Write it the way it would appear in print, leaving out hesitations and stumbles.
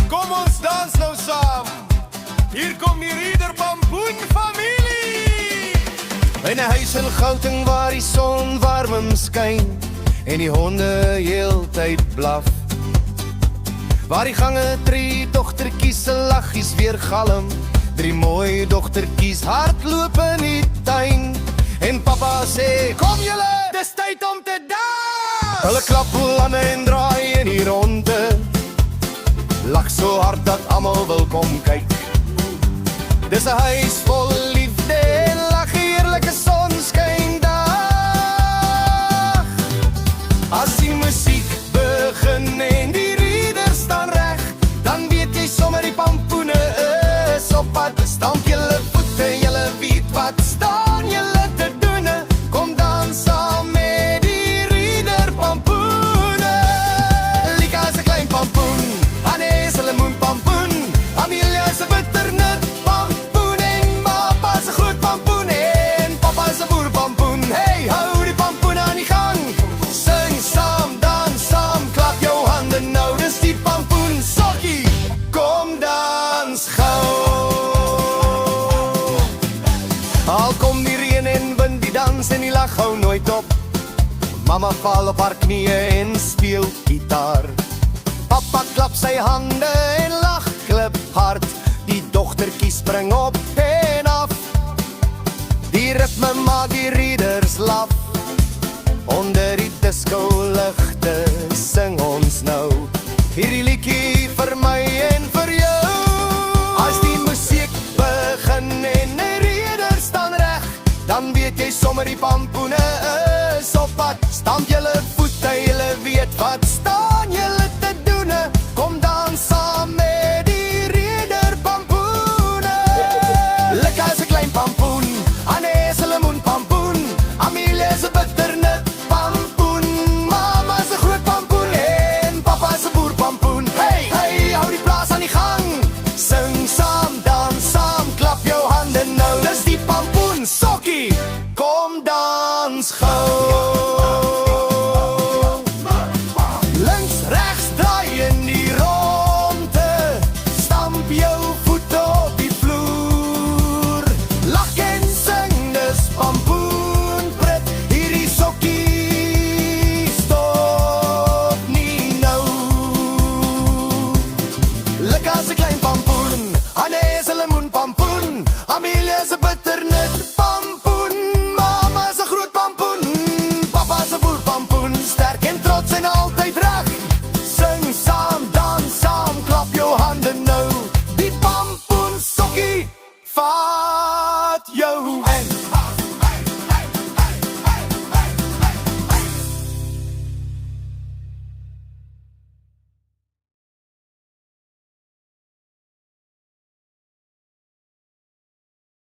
Kom ons dans nou saam. Hier kom die Rieder Pampoen familie. In 'n huis in Gauteng waar die son warm skyn en die honde heeltyd blaf, waar die gange 3 dogtertjies se laggies weer galm, 3 mooi dogtertjies hardloop in die tuin en pappa sê kom julle, dis tyd om te dans. Hulle klap hande en draai in die ronde, lag so hard dat almal wil kom kyk. Dis 'n huis vol liefde en lag, heerlike sonskyn dag. As die musiek begin en die rieders staan reg, dan weet jy sommer die pampoene is op pad. Stamp julle voete, julle weet wat staan julle te doen. Kom dans saam met die Rieder Pampoene. Lika is 'n klein pampoen, Anne is 'n lemoenpampoen, Amelia is 'n bitternut pampoen en papa is 'n groot pampoen en papa is 'n boerpampoen. Hey, hou die pampoen aan die gang. Sing saam, dans saam, klap jou hande nou. Dis die pampoen sokkie. Kom dans gou. Al kom die reën en wind, die dans en die lag hou nooit op. Mama val op haar knieë en speel gitaar. Papa klap sy hande en lag klip hard. Die dogtertjie spring op en af. Die ritme maak die rieders laf. Onder die disco ligte sing ons nou hierdie liedjie vir my en vir jou. As die musiek begin en die rieders staan reg, dan weet jy sommer die pampoene is op pad. Stamp julle voete, julle weet wat staan julle te doen. Kom dans saam met die Rieder Pampoene. Lekker is 'n klein pampoen, Anne is 'n lemoenpampoen, Amelia is 'n bitternut pampoen, mama is 'n groot pampoen en papa is 'n boerpampoen. Hey, hey, hou die plaas aan die gang. Sing saam, dans saam, klap jou hande nou. Dis die pampoen sokkie. Kom dans gou. Links, regs, draai in die ronde. Stamp jou voete op die vloer. Lag en sing, dis pampoenpret. Hierdie sokkie stop nie nou. Lekker as 'n klein pampoen, Anne is 'n lemoenpampoen, Amelia is 'n bitternut pampoen, mama is 'n groot pampoen, papa is 'n boerpampoen, sterk en trots en altyd reg. Sing saam, dans saam, klap jou hande nou. Die pampoen sokkie